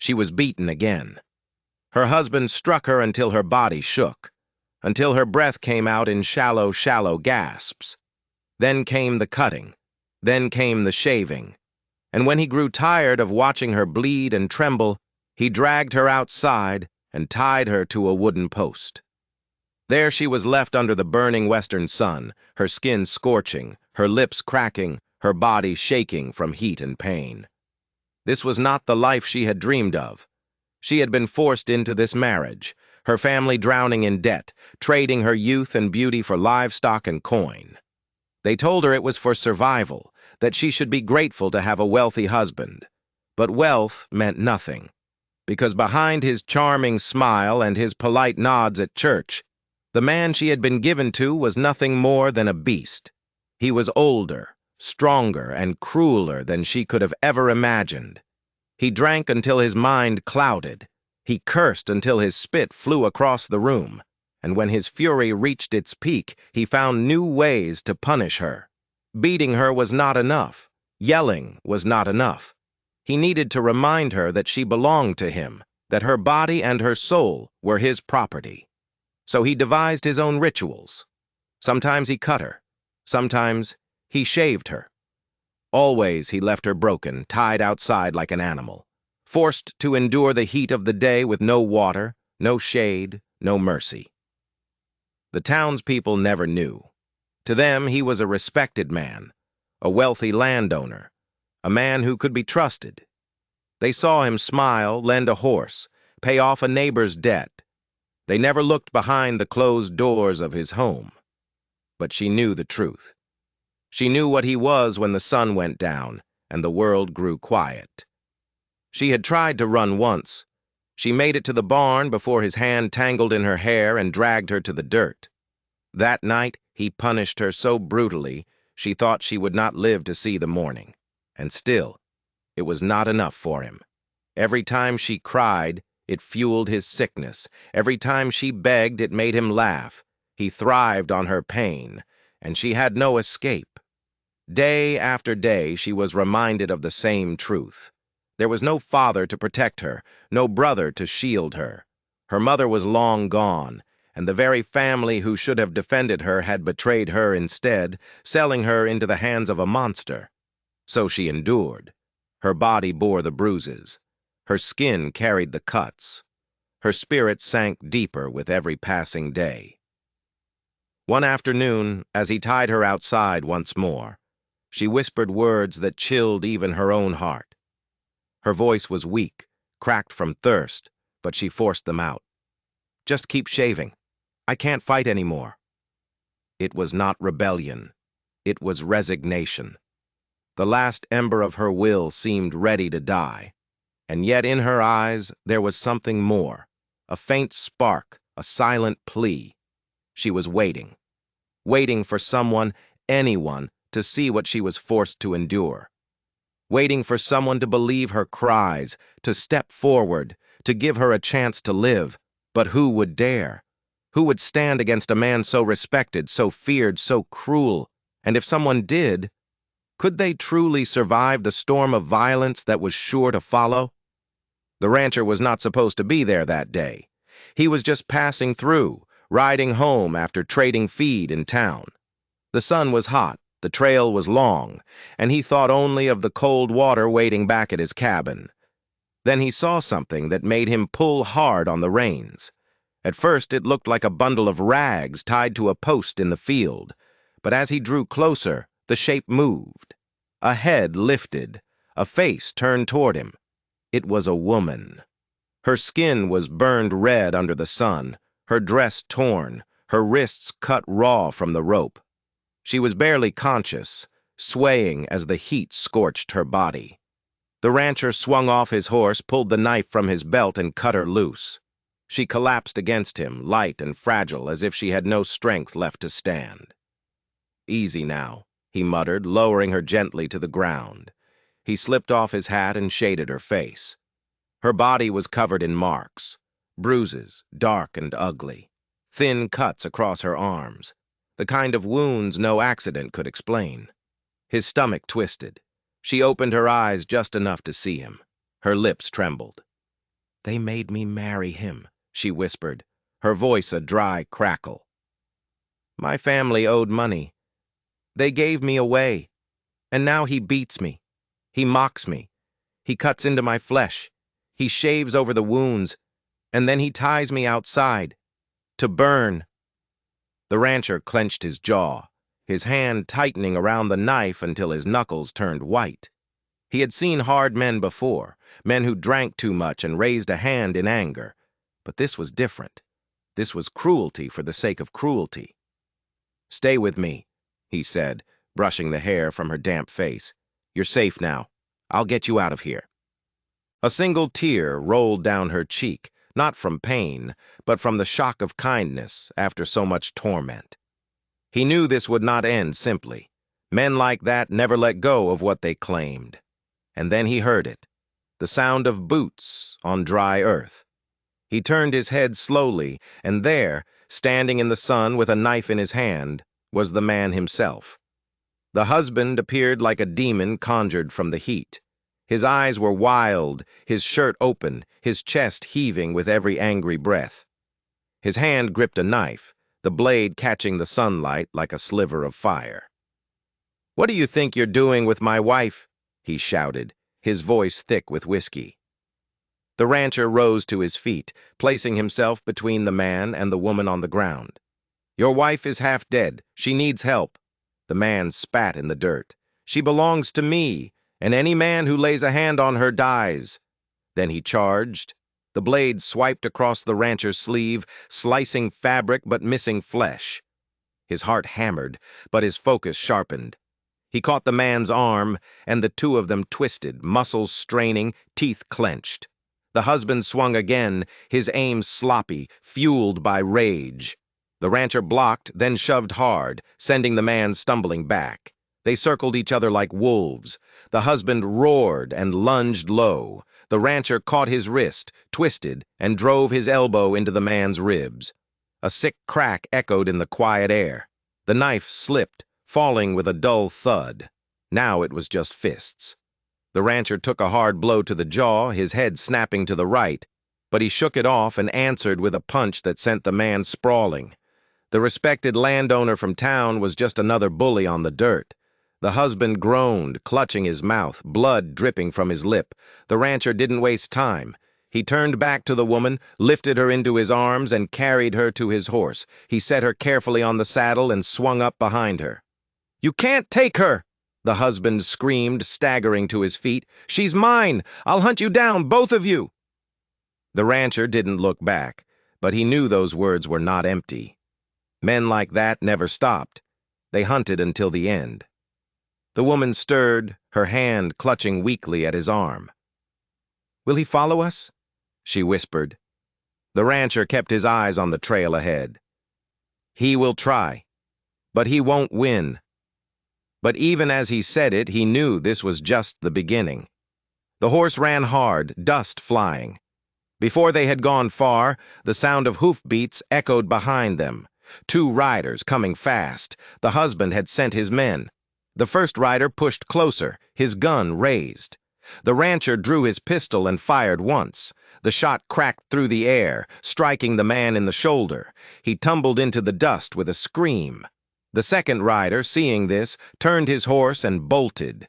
She was beaten again. Her husband struck her until her body shook, until her breath came out in shallow, shallow gasps. Then came the cutting. Then came the shaving. And when he grew tired of watching her bleed and tremble, he dragged her outside and tied her to a wooden post. There she was left under the burning western sun, her skin scorching, her lips cracking, her body shaking from heat and pain. This was not the life she had dreamed of. She had been forced into this marriage, her family drowning in debt, trading her youth and beauty for livestock and coin. They told her it was for survival, that she should be grateful to have a wealthy husband. But wealth meant nothing, because behind his charming smile and his polite nods at church, the man she had been given to was nothing more than a beast. He was older, stronger, and crueler than she could have ever imagined. He drank until his mind clouded. He cursed until his spit flew across the room. And when his fury reached its peak, he found new ways to punish her. Beating her was not enough. Yelling was not enough. He needed to remind her that she belonged to him, that her body and her soul were his property. So he devised his own rituals. Sometimes he cut her. Sometimes he shaved her. Always he left her broken, tied outside like an animal, forced to endure the heat of the day with no water, no shade, no mercy. The townspeople never knew. To them, he was a respected man, a wealthy landowner, a man who could be trusted. They saw him smile, lend a horse, pay off a neighbor's debt. They never looked behind the closed doors of his home. But she knew the truth. She knew what he was when the sun went down and the world grew quiet. She had tried to run once. She made it to the barn before his hand tangled in her hair and dragged her to the dirt. That night, he punished her so brutally, she thought she would not live to see the morning. And still, it was not enough for him. Every time she cried, it fueled his sickness. Every time she begged, it made him laugh. He thrived on her pain, and she had no escape. Day after day, she was reminded of the same truth. There was no father to protect her, no brother to shield her. Her mother was long gone, and the very family who should have defended her had betrayed her instead, selling her into the hands of a monster. So she endured. Her body bore the bruises. Her skin carried the cuts. Her spirit sank deeper with every passing day. One afternoon, as he tied her outside once more, she whispered words that chilled even her own heart. Her voice was weak, cracked from thirst, but she forced them out. "Just keep shaving. I can't fight anymore." It was not rebellion. It was resignation. The last ember of her will seemed ready to die, and yet in her eyes there was something more, a faint spark, a silent plea. She was waiting for someone, anyone, to see what she was forced to endure. Waiting for someone to believe her cries, to step forward, to give her a chance to live. But who would dare? Who would stand against a man so respected, so feared, so cruel? And if someone did, could they truly survive the storm of violence that was sure to follow? The rancher was not supposed to be there that day. He was just passing through, riding home after trading feed in town. The sun was hot. The trail was long, and he thought only of the cold water waiting back at his cabin. Then he saw something that made him pull hard on the reins. At first it looked like a bundle of rags tied to a post in the field, but as he drew closer, the shape moved. A head lifted, a face turned toward him. It was a woman. Her skin was burned red under the sun, her dress torn, her wrists cut raw from the rope. She was barely conscious, swaying as the heat scorched her body. The rancher swung off his horse, pulled the knife from his belt, and cut her loose. She collapsed against him, light and fragile, as if she had no strength left to stand. "Easy now," he muttered, lowering her gently to the ground. He slipped off his hat and shaded her face. Her body was covered in marks, bruises, dark and ugly, thin cuts across her arms, the kind of wounds no accident could explain. His stomach twisted. She opened her eyes just enough to see him. Her lips trembled. They made me marry him, she whispered, her voice a dry crackle. My family owed money. They gave me away, and now he beats me. He mocks me. He cuts into my flesh. He shaves over the wounds, and then he ties me outside, to burn. The rancher clenched his jaw, his hand tightening around the knife until his knuckles turned white. He had seen hard men before, men who drank too much and raised a hand in anger. But this was different. This was cruelty for the sake of cruelty. Stay with me, he said, brushing the hair from her damp face. You're safe now. I'll get you out of here. A single tear rolled down her cheek, not from pain, but from the shock of kindness after so much torment. He knew this would not end simply. Men like that never let go of what they claimed. And then he heard it, the sound of boots on dry earth. He turned his head slowly, and there, standing in the sun with a knife in his hand, was the man himself. The husband appeared like a demon conjured from the heat. His eyes were wild, his shirt open, his chest heaving with every angry breath. His hand gripped a knife, the blade catching the sunlight like a sliver of fire. "What do you think you're doing with my wife?" he shouted, his voice thick with whiskey. The rancher rose to his feet, placing himself between the man and the woman on the ground. "Your wife is half dead. She needs help." The man spat in the dirt. "She belongs to me, and any man who lays a hand on her dies." Then he charged. The blade swiped across the rancher's sleeve, slicing fabric but missing flesh. His heart hammered, but his focus sharpened. He caught the man's arm, and the two of them twisted, muscles straining, teeth clenched. The husband swung again, his aim sloppy, fueled by rage. The rancher blocked, then shoved hard, sending the man stumbling back. They circled each other like wolves. The husband roared and lunged low. The rancher caught his wrist, twisted, and drove his elbow into the man's ribs. A sick crack echoed in the quiet air. The knife slipped, falling with a dull thud. Now it was just fists. The rancher took a hard blow to the jaw, his head snapping to the right, but he shook it off and answered with a punch that sent the man sprawling. The respected landowner from town was just another bully on the dirt. The husband groaned, clutching his mouth, blood dripping from his lip. The rancher didn't waste time. He turned back to the woman, lifted her into his arms, and carried her to his horse. He set her carefully on the saddle and swung up behind her. "You can't take her!" the husband screamed, staggering to his feet. "She's mine! I'll hunt you down, both of you!" The rancher didn't look back, but he knew those words were not empty. Men like that never stopped. They hunted until the end. The woman stirred, her hand clutching weakly at his arm. "Will he follow us?" she whispered. The rancher kept his eyes on the trail ahead. "He will try, but he won't win." But even as he said it, he knew this was just the beginning. The horse ran hard, dust flying. Before they had gone far, the sound of hoofbeats echoed behind them. Two riders coming fast. The husband had sent his men. The first rider pushed closer, his gun raised. The rancher drew his pistol and fired once. The shot cracked through the air, striking the man in the shoulder. He tumbled into the dust with a scream. The second rider, seeing this, turned his horse and bolted.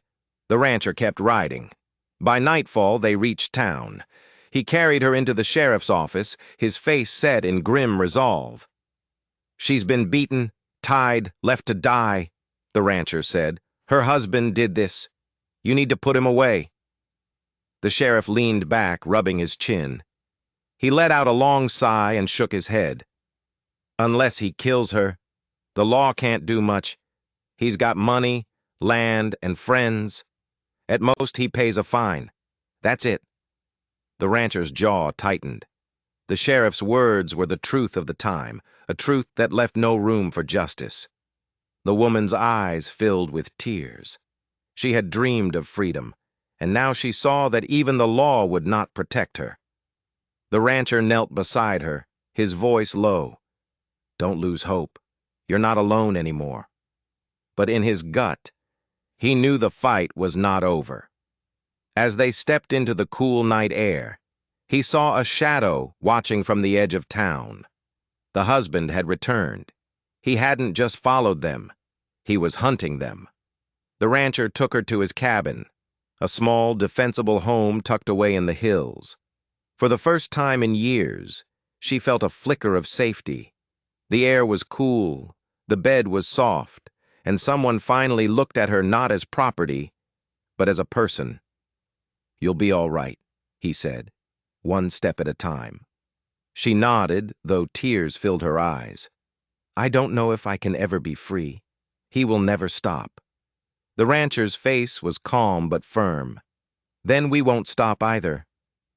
The rancher kept riding. By nightfall, they reached town. He carried her into the sheriff's office, his face set in grim resolve. "She's been beaten, tied, left to die," the rancher said. "Her husband did this. You need to put him away." The sheriff leaned back, rubbing his chin. He let out a long sigh and shook his head. "Unless he kills her, the law can't do much. He's got money, land, and friends. At most, he pays a fine. That's it." The rancher's jaw tightened. The sheriff's words were the truth of the time, a truth that left no room for justice. The woman's eyes filled with tears. She had dreamed of freedom, and now she saw that even the law would not protect her. The rancher knelt beside her, his voice low. "Don't lose hope. You're not alone anymore." But in his gut, he knew the fight was not over. As they stepped into the cool night air, He saw a shadow watching from the edge of town. The husband had returned. He hadn't just followed them. He was hunting them. The rancher took her to his cabin, a small, defensible home tucked away in the hills. For the first time in years, she felt a flicker of safety. The air was cool, the bed was soft, and someone finally looked at her not as property, but as a person. "You'll be all right," he said, one step at a time. She nodded, though tears filled her eyes. "I don't know if I can ever be free. He will never stop." The rancher's face was calm but firm. "Then we won't stop either."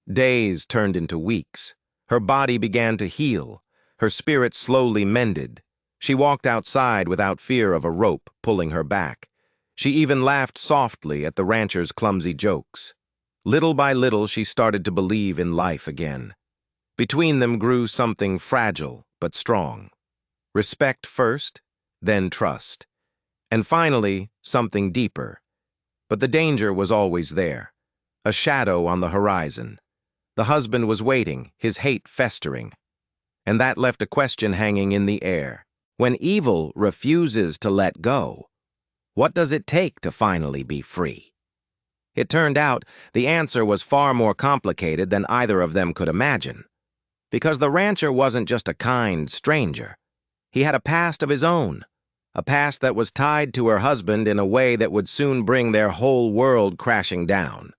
Days turned into weeks. Her body began to heal. Her spirit slowly mended. She walked outside without fear of a rope pulling her back. She even laughed softly at the rancher's clumsy jokes. Little by little, she started to believe in life again. Between them grew something fragile but strong. Respect first, then trust. And finally, something deeper. But the danger was always there, a shadow on the horizon. The husband was waiting, his hate festering. And that left a question hanging in the air. When evil refuses to let go, what does it take to finally be free? It turned out the answer was far more complicated than either of them could imagine. Because the rancher wasn't just a kind stranger. He had a past of his own, a past that was tied to her husband in a way that would soon bring their whole world crashing down.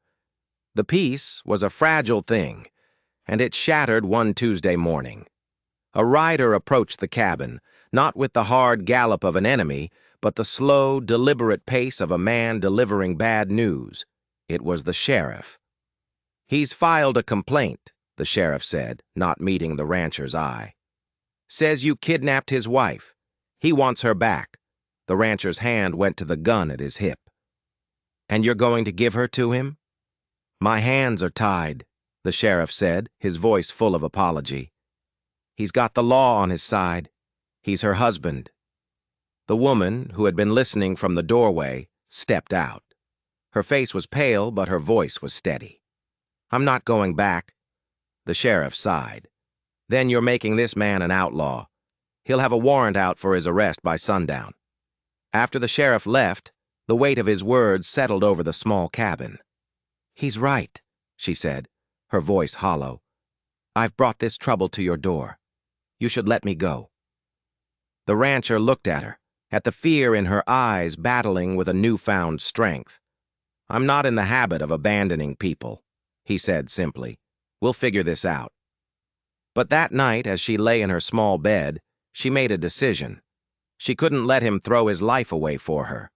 The peace was a fragile thing, and it shattered one Tuesday morning. A rider approached the cabin, not with the hard gallop of an enemy, but the slow, deliberate pace of a man delivering bad news. It was the sheriff. "He's filed a complaint," the sheriff said, not meeting the rancher's eye. "Says you kidnapped his wife. He wants her back." The rancher's hand went to the gun at his hip. "And you're going to give her to him?" "My hands are tied," the sheriff said, his voice full of apology. "He's got the law on his side. He's her husband." The woman, who had been listening from the doorway, stepped out. Her face was pale, but her voice was steady. "I'm not going back." The sheriff sighed. "Then you're making this man an outlaw. He'll have a warrant out for his arrest by sundown." After the sheriff left, the weight of his words settled over the small cabin. "He's right," she said, her voice hollow. "I've brought this trouble to your door. You should let me go." The rancher looked at her, at the fear in her eyes battling with a newfound strength. "I'm not in the habit of abandoning people," he said simply. "We'll figure this out." But that night, as she lay in her small bed, she made a decision. She couldn't let him throw his life away for her.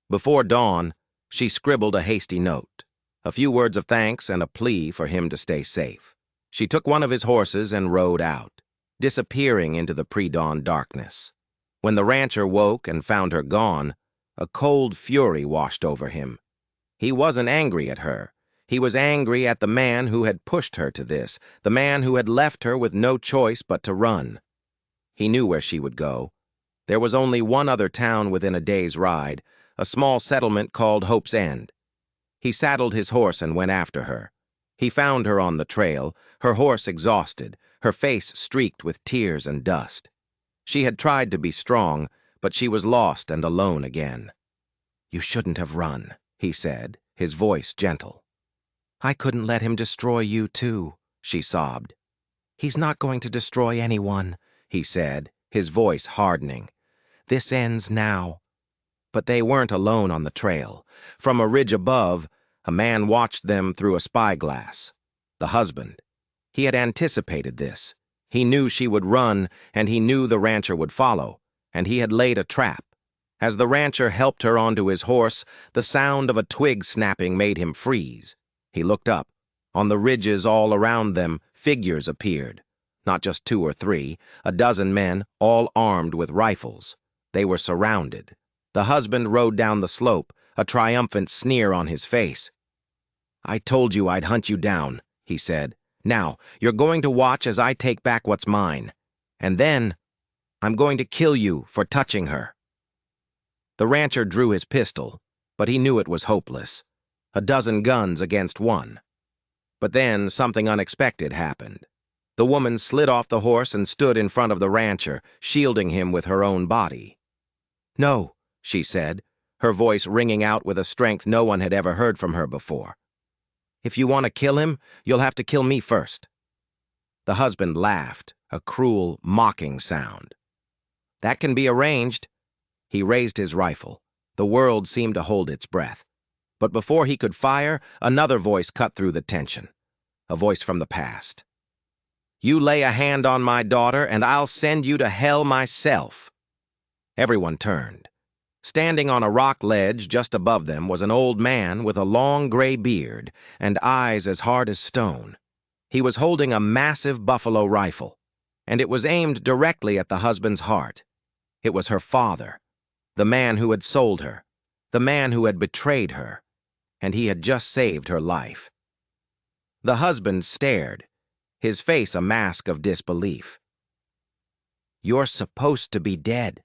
Before dawn, she scribbled a hasty note, a few words of thanks and a plea for him to stay safe. She took one of his horses and rode out, disappearing into the pre-dawn darkness. When the rancher woke and found her gone, a cold fury washed over him. He wasn't angry at her. He was angry at the man who had pushed her to this, the man who had left her with no choice but to run. He knew where she would go. There was only one other town within a day's ride, a small settlement called Hope's End. He saddled his horse and went after her. He found her on the trail, her horse exhausted, her face streaked with tears and dust. She had tried to be strong, but she was lost and alone again. "You shouldn't have run," he said, his voice gentle. "I couldn't let him destroy you too," she sobbed. "He's not going to destroy anyone," he said, his voice hardening. "This ends now." But they weren't alone on the trail. From a ridge above, a man watched them through a spyglass. The husband. He had anticipated this. He knew she would run, and he knew the rancher would follow, and he had laid a trap. As the rancher helped her onto his horse, the sound of a twig snapping made him freeze. He looked up. On the ridges all around them, figures appeared. Not just 2 or 3, a dozen men, all armed with rifles. They were surrounded. The husband rode down the slope, a triumphant sneer on his face. "I told you I'd hunt you down," he said. "Now, you're going to watch as I take back what's mine. And then, I'm going to kill you for touching her." The rancher drew his pistol, but he knew it was hopeless. A dozen guns against one. But then something unexpected happened. The woman slid off the horse and stood in front of the rancher, shielding him with her own body. "No," she said, her voice ringing out with a strength no one had ever heard from her before. "If you want to kill him, you'll have to kill me first." The husband laughed, a cruel, mocking sound. "That can be arranged." He raised his rifle. The world seemed to hold its breath. But before he could fire, another voice cut through the tension. A voice from the past. "You lay a hand on my daughter, and I'll send you to hell myself." Everyone turned. Standing on a rock ledge just above them was an old man with a long gray beard and eyes as hard as stone. He was holding a massive buffalo rifle, and it was aimed directly at the husband's heart. It was her father, the man who had sold her, the man who had betrayed her, and he had just saved her life. The husband stared, his face a mask of disbelief. "You're supposed to be dead."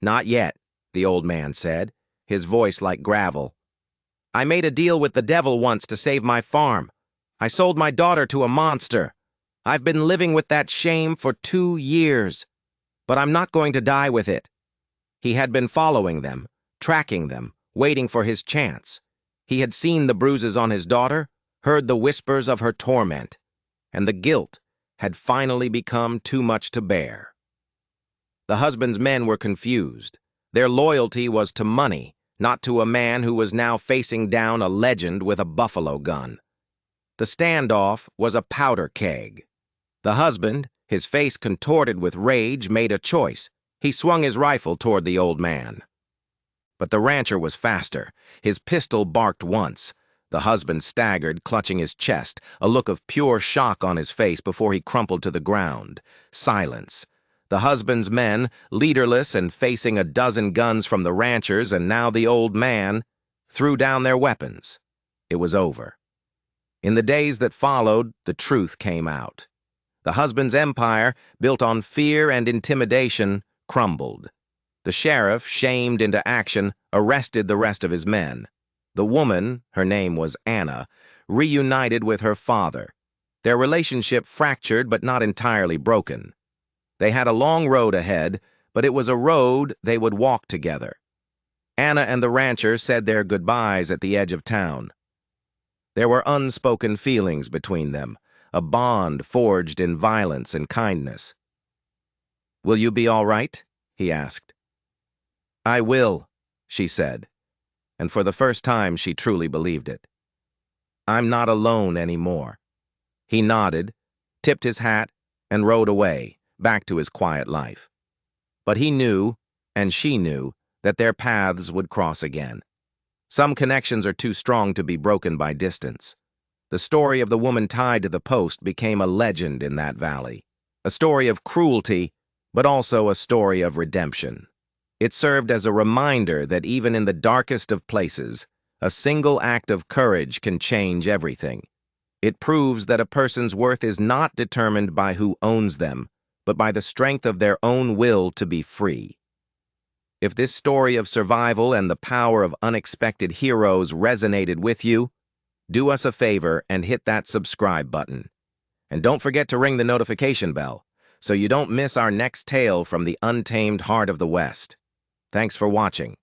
"Not yet," the old man said, his voice like gravel. "I made a deal with the devil once to save my farm. I sold my daughter to a monster. I've been living with that shame for 2 years. But I'm not going to die with it." He had been following them, tracking them, waiting for his chance. He had seen the bruises on his daughter, heard the whispers of her torment, and the guilt had finally become too much to bear. The husband's men were confused. Their loyalty was to money, not to a man who was now facing down a legend with a buffalo gun. The standoff was a powder keg. The husband, his face contorted with rage, made a choice. He swung his rifle toward the old man. But the rancher was faster. His pistol barked once. The husband staggered, clutching his chest, a look of pure shock on his face before he crumpled to the ground. Silence. The husband's men, leaderless and facing a dozen guns from the ranchers and now the old man, threw down their weapons. It was over. In the days that followed, the truth came out. The husband's empire, built on fear and intimidation, crumbled. The sheriff, shamed into action, arrested the rest of his men. The woman, her name was Anna, reunited with her father. Their relationship fractured but not entirely broken. They had a long road ahead, but it was a road they would walk together. Anna and the rancher said their goodbyes at the edge of town. There were unspoken feelings between them, a bond forged in violence and kindness. "Will you be all right?" he asked. "I will," she said, and for the first time she truly believed it. "I'm not alone anymore." He nodded, tipped his hat, and rode away, back to his quiet life. But he knew, and she knew, that their paths would cross again. Some connections are too strong to be broken by distance. The story of the woman tied to the post became a legend in that valley. A story of cruelty, but also a story of redemption. It served as a reminder that even in the darkest of places, a single act of courage can change everything. It proves that a person's worth is not determined by who owns them, but by the strength of their own will to be free. If this story of survival and the power of unexpected heroes resonated with you, do us a favor and hit that subscribe button. And don't forget to ring the notification bell so you don't miss our next tale from the untamed heart of the West. Thanks for watching.